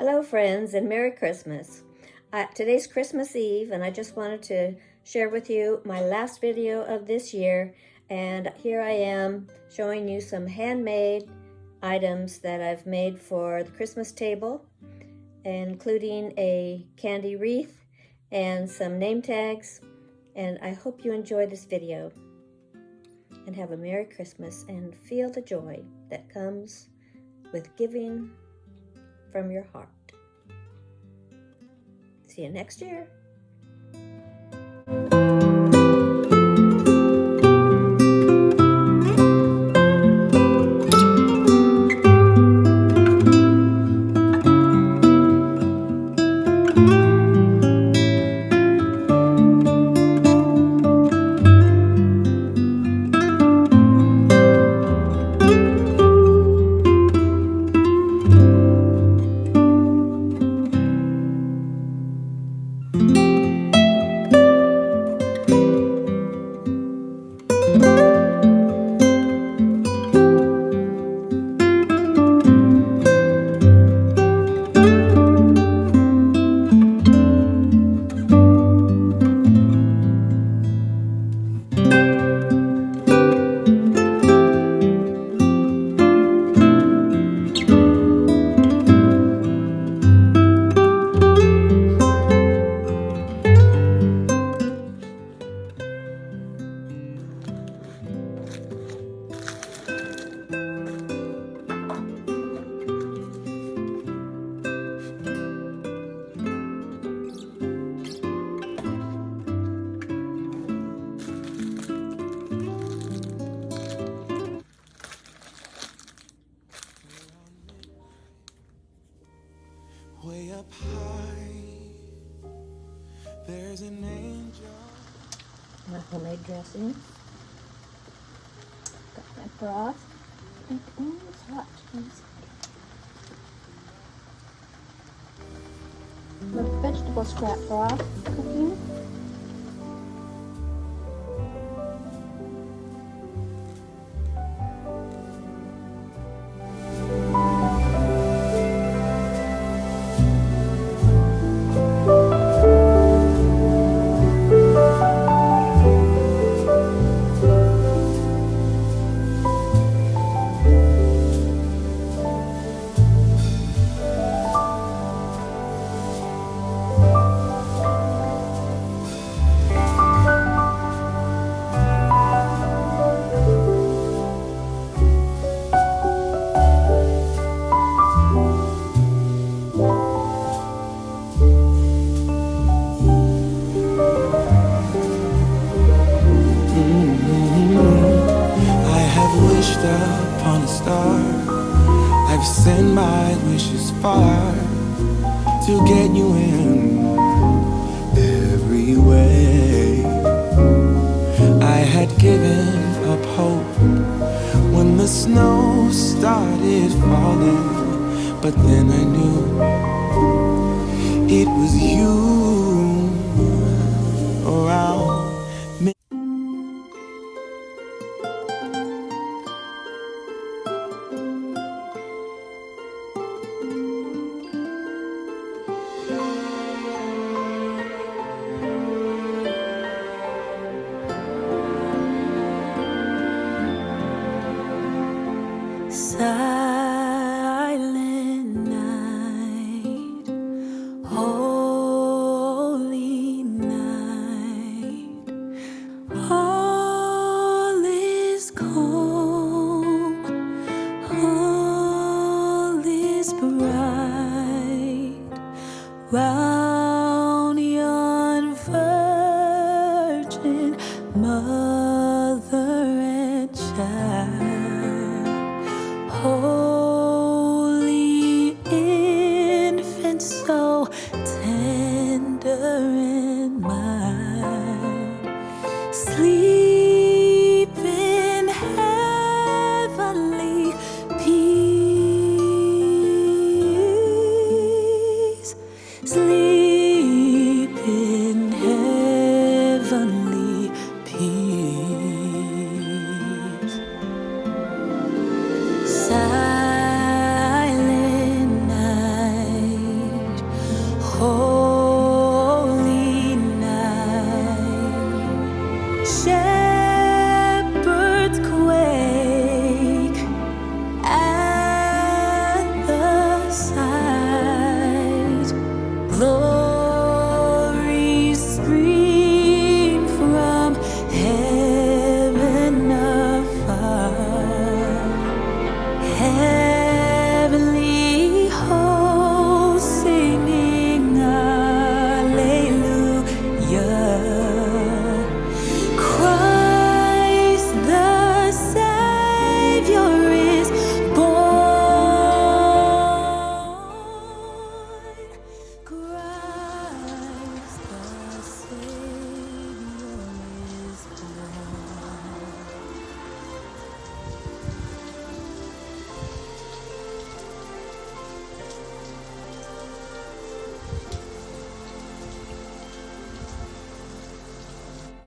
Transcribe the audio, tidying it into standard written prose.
Hello friends and Merry Christmas. Today's Christmas Eve and I just wanted to share with you my last video of this year, and here I am showing you some handmade items that I've made for the Christmas table, including a candy wreath and some name tags, and I hope you enjoy this video and have a Merry Christmas and feel the joy that comes with giving from your heart. See you next year. Way up high, there's an angel. My homemade dressing. Got my broth. Oh, it's hot. My vegetable scrap broth cooking. Upon a star, I've sent my wishes far to get you in every way. I had given up hope when the snow started falling, but then I knew it was you around me. Silent night, holy night, all is calm, all is bright.